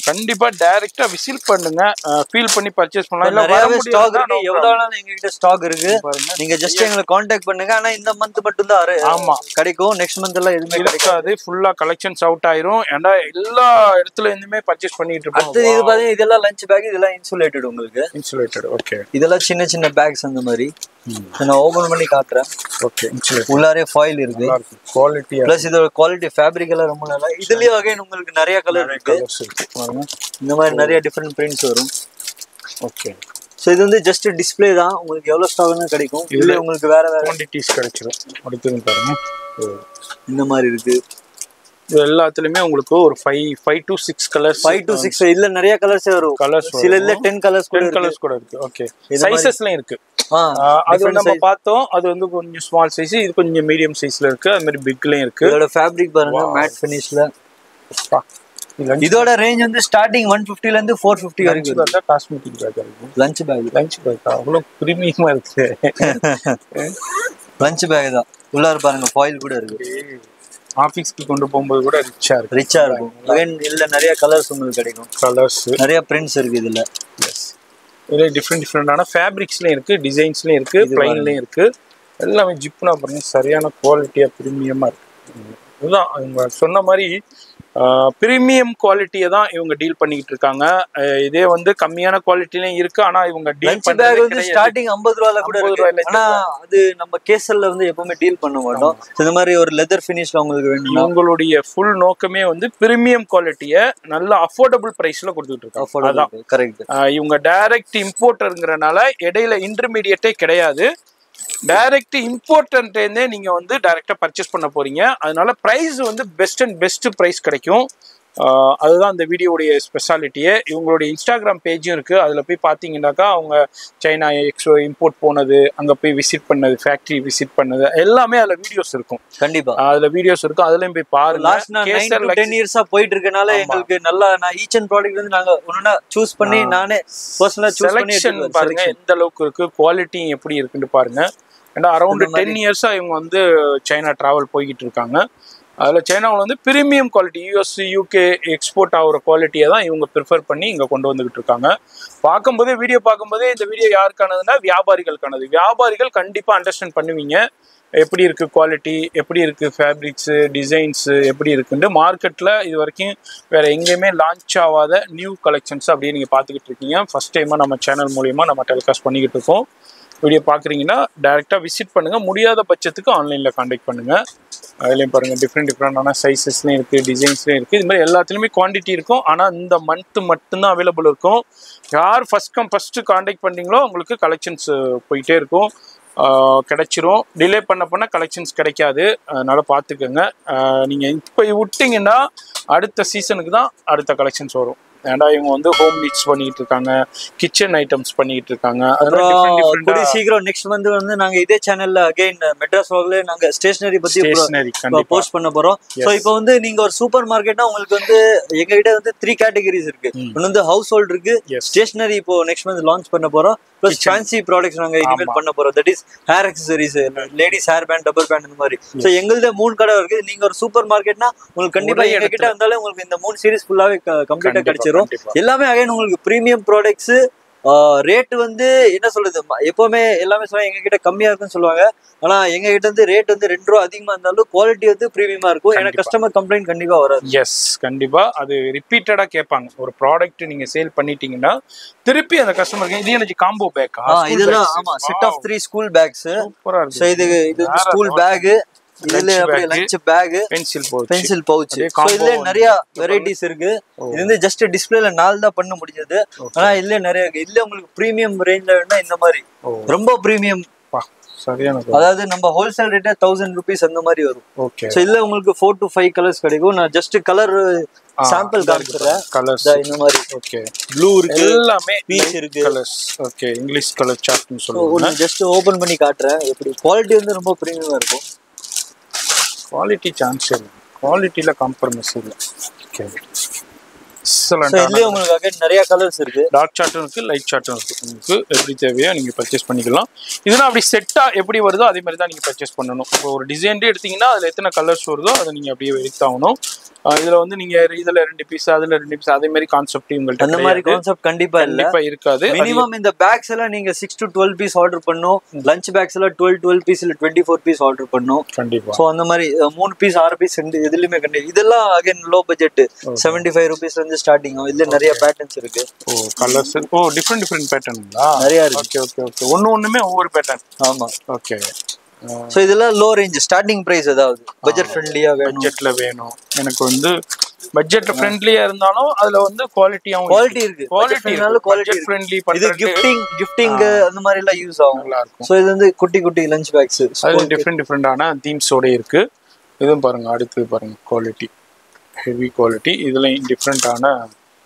கண்டிப்பா டைரக்டா விசிட் பண்ணுங்க, ஃபீல் பண்ணி பர்ச்சேஸ் பண்ணலாம். நிறையவே ஸ்டாக் இருக்கு, எவ்வளவு எங்ககிட்ட ஸ்டாக் இருக்கு. நீங்க ஜஸ்ட் எங்களை கான்டாக்ட் பண்ணுங்க. ஆனா இந்த மந்த் மட்டும் தான் ஆமா கிடைக்கும், நெக்ஸ்ட் மந்த் எல்லாம் எதுவுமே கிடைக்காது. ஃபுல்லா கலெக்ஷன்ஸ் அவுட் ஆயிரும். ஏன்னா எல்லா இடத்துல இருந்துமே பர்ச்சேஸ் பண்ணிட்டு இருக்கோம். அடுத்து இது பாத்தீங்கன்னா இதெல்லாம் லஞ்ச் பேக், இதெல்லாம் இன்சுலேட்டட் உங்களுக்கு. இன்சுலேட்டட். ஓகே. இதெல்லாம் சின்ன சின்ன பேக்ஸ் அந்த மாதிரி. நான் ஓபன் பண்ணி காட்டுறேன். ஓகே. உள்ளாரே ஃபாயில் இருக்கு, குவாலிட்டி ப்ளஸ் இதோட குவாலிட்டி ஃபேப்ரிக் எல்லாம் ரொம்ப நல்லா. இதுலயே அகைன் உங்களுக்கு நிறைய கலர் இருக்கு. இந்த மாதிரி நிறைய டிஃபரெண்ட் பிரிண்ட்ஸ் வரும். ஓகே. சோ இது வந்து ஜஸ்ட் டிஸ்ப்ளே தான், உங்களுக்கு எவ்வளவு ஸ்டாக்னு கிடைக்கும். இதுல உங்களுக்கு வேற குவாண்டிட்டிஸ் கிடைச்சிரும். அடுத்து பாருங்க இந்த மாதிரி இருக்கு. இது எல்லாத்துலயுமே உங்களுக்கு ஒரு 5 to 6 கலர்ஸ். 5 to 6 இல்ல நிறைய கலர்ஸ் வரும். சில இல்ல 10 கலர்ஸ் கூட இருக்கு. ஓகே. சைஸஸ்லயும் இருக்கு. அது நம்ம பார்த்தோம், அது வந்து கொஞ்சம் ஸ்மால் சைஸ், இது கொஞ்சம் மீடியம் சைஸ்ல இருக்கு. அது மாதிரி பிக்லயும் இருக்கு. இதோட ஃபேப்ரிக் பாருங்க, மேட் ஃபினிஷ்ல. இதோட ரேஞ்ச் வந்து ஸ்டார்டிங் 150 ல இருந்து 450 வரைக்கும் இருக்கு. காஸ்மெட்டிக் பேக் இருக்கு. லஞ்ச் பேக் அவ்வளவு பிரீமியமா இருக்கு. லஞ்ச் பேக் தான். உள்ளார பாருங்க ஃபாயில் கூட இருக்கு. ஆபீஸ்க்கு கொண்டு போகும்போது கூட ரிச்சா இருக்கும். அகைன் இதுல நிறைய கலர்ஸ் உங்களுக்கு கிடைக்கும். நிறைய பிரிண்ட்ஸ் இருக்கு இதுல. எஸ். இதுல டிஃப்ரெண்டான ஃபேப்ரிக்ஸ்லயும் இருக்கு, டிசைன்ஸ்லயும் இருக்கு, பிளைன்லயும் இருக்கு. எல்லாமே ஜிப்னா பாருங்க, சரியான குவாலிட்டியா பிரீமியமா இருக்கு. இதுதான் அவங்க சொன்ன மாதிரி பிரீமியம் குவாலிட்டியை தான் இவங்க டீல் பண்ணிக்கிட்டு இருக்காங்க. இதே வந்து கம்மியான குவாலிட்டிலயும் இருக்கு, ஆனா இவங்க டீல் பண்றது ஸ்டார்டிங் 50 ரூபாயில கூட இருக்கு. ஆனா அது நம்ம கேசல்ல வந்து எப்பவுமே டீல் பண்ண மாட்டோம். இந்த மாதிரி ஒரு லெதர் ஃபினிஷ்ல உங்களுக்கு வேணும். உங்களுடைய ஃபுல் நோக்கமே வந்து பிரீமியம் குவாலிட்டியை நல்ல அஃபோர்டபுள் பிரைஸ்ல கொடுத்துட்டு இருக்காங்க. அதான் கரெக்ட். இவங்க டைரக்ட் இம்போர்ட்டர்ங்கிறனால இடையில இன்டர்மீடியேட்டே கிடையாது. டைரக்ட் இம்போர்ட்டன்ட்டே நீங்க வந்து டைரக்டா பர்ச்சேஸ் பண்ண போறீங்க. அதனால பிரைஸ் வந்து பெஸ்ட் பிரைஸ் கிடைக்கும். அதுதான் அந்த வீடியோடைய ஸ்பெஷாலிட்டியே. இவங்களுடைய இன்ஸ்டாகிராம் பேஜும் இருக்கு, அதுல போய் பாத்தீங்கன்னாக்கா அவங்க சைனா எக்ஸோ இம்போர்ட் போனது, அங்க போய் விசிட் பண்ணது, ஃபேக்டரி விசிட் பண்ணது எல்லாமே அதுல வீடியோஸ் இருக்கும். கண்டிப்பா அதுல வீடியோஸ் இருக்கும், அதுலயும் போய் பாருங்க. லாஸ்ட் 9 to 10 இயர்ஸா போயிட்டு இருக்கனால எங்களுக்கு நல்லா நான் ஈச் அண்ட் ப்ராடக்ட் வந்து நாங்க ஒண்ணா சூஸ் பண்ணி நானே பர்சனலா சூஸ் பண்ணி பாருங்க எந்த அளவுக்கு இருக்கு, குவாலிட்டி எப்படி இருக்குன்னு பாருங்க. ஏன்னா அரௌண்ட் 10 இயர்ஸா இவங்க வந்து சைனா டிராவல் போய்கிட்டு இருக்காங்க. அதில் சைனாவில் வந்து premium quality US UK export ஆகிற குவாலிட்டியை தான் இவங்க ப்ரிஃபர் பண்ணி இங்கே கொண்டு வந்துக்கிட்டு இருக்காங்க. பார்க்கும்போதே வீடியோ பார்க்கும்போதே இந்த வீடியோ யாருக்கானதுன்னா வியாபாரிகளுக்கானது. வியாபாரிகள் கண்டிப்பாக அண்டர்ஸ்டாண்ட் பண்ணுவீங்க எப்படி இருக்குது குவாலிட்டி, எப்படி இருக்குது ஃபேப்ரிக்ஸு, டிசைன்ஸு எப்படி இருக்குன்ட்டு. மார்க்கெட்டில் இது வரைக்கும் வேறு எங்கேயுமே லான்ச் ஆகாத நியூ கலெக்ஷன்ஸ் அப்படியே நீங்கள் பார்த்துக்கிட்டு இருக்கீங்க. ஃபஸ்ட் டைமாக நம்ம சேனல் மூலிமா நம்ம டெலிகாஸ்ட் பண்ணிக்கிட்டு இருக்கோம். வீடியோ பார்க்குறீங்கன்னா டைரெக்டாக விசிட் பண்ணுங்கள், முடியாத பட்சத்துக்கு ஆன்லைனில் கான்டாக்ட் பண்ணுங்கள். அதுலேயும் பாருங்கள் டிஃப்ரெண்டான சைஸஸ்லேயும் இருக்குது, டிசைன்ஸ்லேயும் இருக்குது. இது மாதிரி எல்லாத்துலேயுமே குவான்டிட்டி இருக்கும். ஆனால் இந்த மந்த்து மட்டும்தான் அவைலபிள் இருக்கும். யார் ஃபஸ்ட்டு கான்டாக்ட் பண்ணுறீங்களோ உங்களுக்கு கலெக்ஷன்ஸ் போயிட்டே இருக்கும், கிடைச்சிரும். டிலே பண்ண கலெக்ஷன்ஸ் கிடைக்காது, அதனால் பார்த்துக்கோங்க. நீங்கள் இப்போ விட்டிங்கன்னா அடுத்த சீசனுக்கு தான் அடுத்த கலெக்ஷன்ஸ் வரும். ஏன்னா இவங்க வந்து ஹோம் நீட்ஸ் பண்ணிட்டு இருக்காங்க, கிச்சன் ஐட்டம்ஸ் பண்ணிட்டு இருக்காங்க. அப்புறம் அதெல்லாம் கூடிய சீக்கிரம் நெக்ஸ்ட் மந்த் வந்து நாங்க இதே சேனல்ல அகைன் மெட்ராஸ் vlogல நாங்க ஸ்டேஷனரி பத்தி போஸ்ட் பண்ண போறோம். சோ இப்போ வந்து நீங்க ஒரு சூப்பர் மார்க்கெட்னா உங்களுக்கு வந்து எங்க கிட்ட வந்து 3 கேட்டகரிஸ் இருக்கு. ஒன்னு வந்து ஹவுஸ் ஹோல்ட் இருக்கு, ஸ்டேஷனரி இப்போ நெக்ஸ்ட் மந்த் லான்ச் பண்ண போறோம், பிளஸ் ஃபேன்சி ப்ராடக்ட்ஸ் நாங்க இனிமேல் பண்ண போறோம். That is hair accessories, ladies hair band, rubber band இந்த மாதிரி. சோ எங்களுது 3 கடை இருக்கு. நீங்க ஒரு சூப்பர் மார்க்கெட்னா உங்களுக்கு கண்டிப்பா எங்க கிட்ட வந்தாலே உங்களுக்கு இந்த 3 சீரிஸ் ஃபுல்லாவே கம்ப்ளீட்டா கிடைச்சிரும். எல்லாமே அகைன் உங்களுக்கு பிரீமியம் ப்ராடக்ட்ஸ். ரேட் வந்து என்ன சொல்றது, எப்பவுமே எல்லாமே சொல்லுவாங்க எங்க கிட்ட கம்மியா இருக்குன்னு சொல்லுவாங்க. ஆனா எங்க கிட்ட வந்து ரேட் வந்து 2 ரூபா அதிகமா இருந்தாலும் குவாலிட்டி வந்து பிரீமியமா இருக்கும். ஏன்னா கஸ்டமர் கம்ப்ளைண்ட் கண்டிப்பா வராது. எஸ், கண்டிப்பா அது ரிப்பீட்டடா கேட்பாங்க. ஒரு ப்ராடக்ட் நீங்க சேல் பண்ணிட்டீங்கன்னா திருப்பி அந்த கஸ்டமருக்கு இது எனக்கு காம்போ பேக். இதெல்லாம் ஆமா, செட் ஆஃப் 3 ஸ்கூல் பேக்ஸ். சூப்பரா இருக்கு. சோ இது வந்து ஸ்கூல் பேக், இதுல அப்படியே lunch bag, pencil pouch. So இதுல நிறைய வெரைட்டிஸ் இருக்கு. இது வந்து ஜஸ்ட் டிஸ்ப்ளேல 4 தான் பண்ண முடிஞ்சது. ஆனா இதுல நிறைய இருக்கு. இதுல உங்களுக்கு பிரீமியம் ரேஞ்ச்ல வேணா இந்த மாதிரி ரொம்ப பிரீமியம், அதாவது நம்ம ஹோல்சேல் ரேட் 1000 ரூபீஸ் அந்த மாதிரி வரும். சோ இதுல உங்களுக்கு 4 to 5 கலர்ஸ் கிடைக்கும். நான் ஜஸ்ட் கலர் சாம்பிள் காமிக்கிறேன். கலர்ஸ் இந்த மாதிரி ப்ளூ இருக்கு, எல்லாமே பீச் இருக்கு, கலர்ஸ். ஓகே, இங்கிலீஷ் கலர் சார்ட்னு சொல்லுவாங்க. ஜஸ்ட் ஓபன் பண்ணி காட்டுறேன். எப்படி குவாலிட்டி வந்து ரொம்ப பிரீமியமா இருக்கும். குவாலிட்டி சான்ஸ் இல்லை, குவாலிட்டியில காம்ப்ரமைஸ் இல்லை. ஓகே, இதுலயே உங்களுக்கு நிறைய கலர்ஸ் இருக்கு. டார்க் சார்ட்டும் இருக்கு, லைட் சார்ட்டும் இருக்கு. உங்களுக்கு எப்படி தேவையோ நீங்க பர்ச்சேஸ் பண்ணிக்கலாம். இதெல்லாம் அப்படி செட்டா எப்படி வருதோ அதே மாதிரி தான் நீங்க பர்ச்சேஸ் பண்ணணும். இப்போ ஒரு டிசைன் எடுத்தீங்கன்னா அதுல எத்தனை கலர்ஸ் வருதோ அதை நீங்க அப்படியே எடுத்தாகணும். இதுல வந்து நீங்க இதுல 2 பீஸ் அதுல 2 பீஸ் அதே மாதிரி கான்செப்ட் உங்கள்ட்ட அந்த மாதிரி கான்செப்ட் கண்டிப்பா இருக்காது. மினிமம் இந்த பேக்ஸ் எல்லாம் நீங்க 6 to 12 பீஸ் ஆர்டர் பண்ணும். லஞ்ச் பேக்ஸ் எல்லாம் 12 பீஸ் இல்ல 24 பீஸ் ஆர்டர் பண்ணும் கண்டிப்பா. சோ அந்த மாதிரி 3 பீஸ் 6 பீஸ் எதுலயுமே கண்டிப்பா. இதெல்லாம் அகைன் லோ பட்ஜெட் 75 ரூபீஸ்ல இருந்து ஸ்டார்டிங். இதுல நிறைய பேட்டர்ன்ஸ் இருக்கு. கலர்ஸ் டிஃபரெண்ட் பேட்டர்ன்ங்களா நிறைய இருக்கு. ஓகே ஒண்ணுமே ஒவ்வொரு பேட்டர்ன். ஆமா, ஓகே. சோ இதெல்லாம் லோ ரேஞ்ச் ஸ்டார்டிங் பிரைஸ். அதாவது பட்ஜெட் ஃப்ரெண்ட்லியா பட்ஜெட்ல வேணும் எனக்கு வந்து. பட்ஜெட் ஃப்ரெண்ட்லியா இருந்தாலும் அதுல வந்து குவாலிட்டி இருக்கு. Quality friendly. இது கிஃப்டிங் அந்த மாதிரி எல்லாம் யூஸ் ஆகும். சோ இது வந்து குட்டி லஞ்ச் பேக்ஸ். அது டிஃபரெண்டான தீம்ஸோட இருக்கு. இதுவும் பாருங்க, அடுத்து பாருங்க குவாலிட்டி, ஹெவி குவாலிட்டி. இதுல டிஃபரெண்டான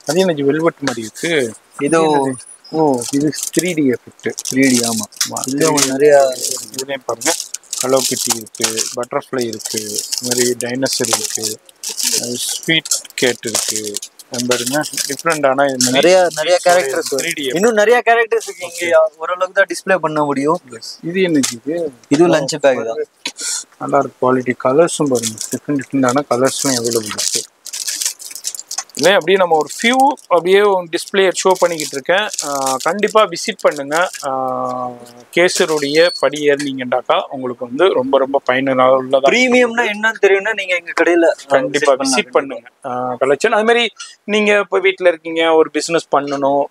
அது எனக்கு வெல்வெட் மாதிரி இருக்கு. இது இது 3D எஃபெக்ட். 3D ஆமா. இதுல நிறைய இதுலயும் பாருங்க ஹலோ கிட்டி இருக்கு, பட்டர்ஃப்ளை இருக்கு, மாதிரி டைனோசர் இருக்கு, ஸ்வீட் கேட் இருக்கு. பாருங்க டிஃபரெண்டான நிறைய கேரக்டர்ஸ். இன்னும் நிறைய கேரக்டர்ஸ் இருக்கு. இங்க ஓரளவுக்கு தான் டிஸ்ப்ளே பண்ண முடியும். இது என்னது? இது லஞ்ச் பேக் தான். நல்லா இருக்கு குவாலிட்டி. கலர்ஸும் பாருங்க டிஃபரெண்டான கலர்ஸ்லாம் அவைலபிள் இருக்கு. இல்லை அப்படியே நம்ம ஒரு ஃபியூ அப்படியே டிஸ்பிளே ஷோ பண்ணிக்கிட்டு இருக்கேன். கண்டிப்பாக விசிட் பண்ணுங்க. கேசருடைய படி ஏறினீங்கன்னாக்கா உங்களுக்கு வந்து ரொம்ப ரொம்ப பயனுள்ளதா. ப்ரீமியம்னா என்னன்னு தெரியும்னா நீங்க எங்க கடையில கண்டிப்பா விசிட் பண்ணுங்க. கலெக்ஷன் அது மாதிரி நீங்க இப்போ வீட்டில் இருக்கீங்க, ஒரு பிஸ்னஸ் பண்ணணும்,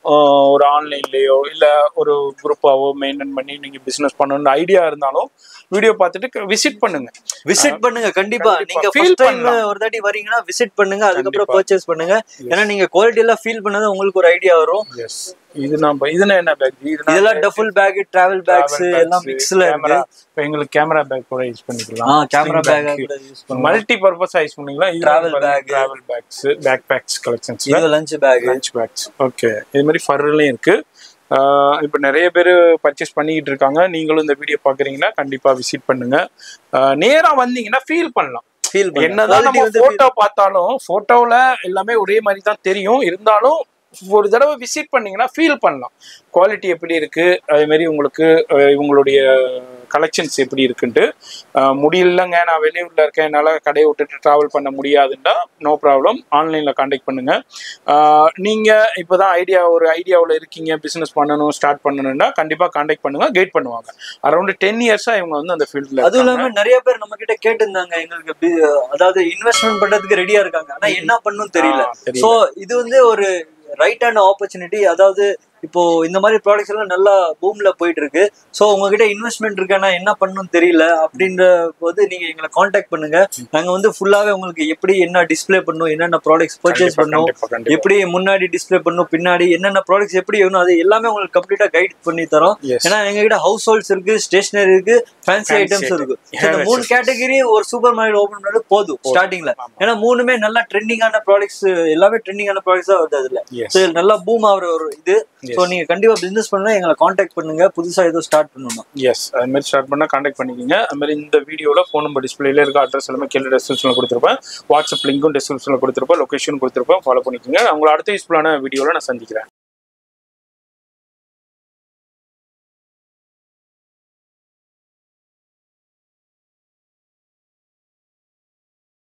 ஒரு ஆன்லைன்லயோ இல்லை ஒரு குரூப்பாவோ மெயின்டைன் பண்ணி நீங்க பிஸ்னஸ் பண்ணணும்னு ஐடியா இருந்தாலும் வீடியோ பார்த்துட்டு விசிட் பண்ணுங்க. கண்டிப்பா நீங்க ஃபர்ஸ்ட் டைம் ஒரு தாட்டி வரீங்கன்னா விசிட் பண்ணுங்க, அதுக்கப்புறம் பர்ச்சேஸ் பண்ணுங்க. ஏன்னா நீங்க குவாலிட்டி எல்லாம் ஃபீல் பண்ணது உங்களுக்கு ஒரு ஐடியா வரும். இது என்ன பேக்? இதெல்லாம் டஃபல் பேக், டிராவல் பேக்ஸ் எல்லாம் மிக்ஸ்ல இருக்கு. இப்போ எங்களுக்கு கேமரா பேக் கூட யூஸ் பண்ணிக்கலாம். கேமரா பேக் கூட யூஸ் பண்ணலாம். மல்டி பர்பஸா யூஸ் பண்ணிக்கலாம். Travel packs, back packs collections. இது லஞ்ச் பேக்ஸ். ஓகே, இது மாதிரி ஃபர்லயும் இருக்கு. இப்போ நிறைய பேர் பர்ச்சேஸ் பண்ணிக்கிட்டு இருக்காங்க. நீங்களும் இந்த வீடியோ பாக்குறீங்கன்னா கண்டிப்பா விசிட் பண்ணுங்க. நேரா வந்தீங்கன்னா ஃபீல் பண்ணலாம். என்னதான் நம்ம போட்டோ பார்த்தாலும் போட்டோல எல்லாமே ஒரே மாதிரி தான் தெரியும். இருந்தாலும் ஒரு தடவை விசிட் பண்ணீங்கன்னா ஃபீல் பண்ணலாம் குவாலிட்டி எப்படி இருக்கு, அதே மாதிரி உங்களுக்கு இவங்களுடைய கலெக்ஷன்ஸ் எப்படி இருக்குன்ட்டு. முடியலங்க, நான் வெளியூர்ல இருக்கேன், என்னால் கடையை விட்டுட்டு ட்ராவல் பண்ண முடியாதுன்னா நோ ப்ராப்ளம், ஆன்லைனில் கான்டாக்ட் பண்ணுங்க. நீங்கள் இப்போ தான் ஒரு ஐடியாவில் இருக்கீங்க, பிஸ்னஸ் பண்ணணும், ஸ்டார்ட் பண்ணணும்னா கண்டிப்பாக கான்டாக்ட் பண்ணுங்க, கைட் பண்ணுவாங்க. அரௌண்ட் 10 இயர்ஸாக இவங்க வந்து அந்த ஃபீல்டில். அதுவும் இல்லாமல் நிறைய பேர் நம்ம கிட்ட கேட்டிருந்தாங்க, எங்களுக்கு அதாவது இன்வெஸ்ட்மெண்ட் பண்ணுறதுக்கு ரெடியாக இருக்காங்க, ஆனால் என்ன பண்ணணும் தெரியல. ஸோ இது வந்து ஒரு ரைட்டான ஆப்பர்ச்சுனிட்டி. அதாவது இப்போ இந்த மாதிரி ப்ராடக்ட்ஸ் எல்லாம் நல்லா பூம்ல போயிட்டு இருக்கு. ஸோ உங்ககிட்ட இன்வெஸ்ட்மெண்ட் இருக்கானா என்ன பண்ணணும்னு தெரியல அப்படின்ற போது நீங்க எங்களை காண்டாக்ட் பண்ணுங்க. நாங்க வந்து ஃபுல்லாவே உங்களுக்கு எப்படி என்ன டிஸ்பிளே பண்ணணும், என்னென்ன ப்ராடக்ட்ஸ் பர்ச்சேஸ் பண்ணணும், எப்படி முன்னாடி டிஸ்பிளே பண்ணணும், பின்னாடி என்னென்ன ப்ராடக்ட்ஸ் எப்படி வேணும், அது எல்லாமே உங்களுக்கு கம்ப்ளீட்டா கைட் பண்ணி தரோம். ஏன்னா எங்ககிட்ட ஹவுஸ் ஹோல்ட்ஸ் இருக்கு, ஸ்டேஷனரி இருக்கு, ஃபேன்சி ஐட்டம்ஸ் இருக்கு. இந்த 3 கேட்டகரி ஒரு சூப்பர் மார்க்கெட் ஓபன் பண்ணது போதும் ஸ்டார்டிங்ல. ஏன்னா 3மே நல்ல ட்ரெண்டிங்கான ப்ராடக்ட்ஸ், எல்லாமே ட்ரெண்டிங்கான ப்ராடக்ட்ஸ் தான் வருது அதுல. ஸோ நல்லா பூம் ஆகிற ஒரு இது. ஸோ நீங்க கண்டிப்பா பிசினஸ் பண்ணா எங்களை காண்டாக்ட் பண்ணுங்க. புதுசா ஏதோ ஸ்டார்ட் பண்ணணும். எஸ், அது மாதிரி ஸ்டார்ட் பண்ணா காண்டாக்ட் பண்ணிக்கோங்க. அது மாதிரி இந்த வீடியோல ஃபோன் நம்பர் டிஸ்பிளேல இருக்க அட்ரஸ் எல்லாமே கீழே டிஸ்கிரிப்ஷன்ல கொடுத்துருப்பேன். வாட்ஸ்அப் லிங்க்கும் டிஸ்கிரிப்ஷன்ல கொடுத்துருப்பேன், லொகேஷன் கொடுத்துருப்பேன். ஃபாலோ பண்ணிக்கோங்க. உங்களை அடுத்த யூஸ்ஃபுல்லான வீடியோல நான் சந்திக்கிறேன்.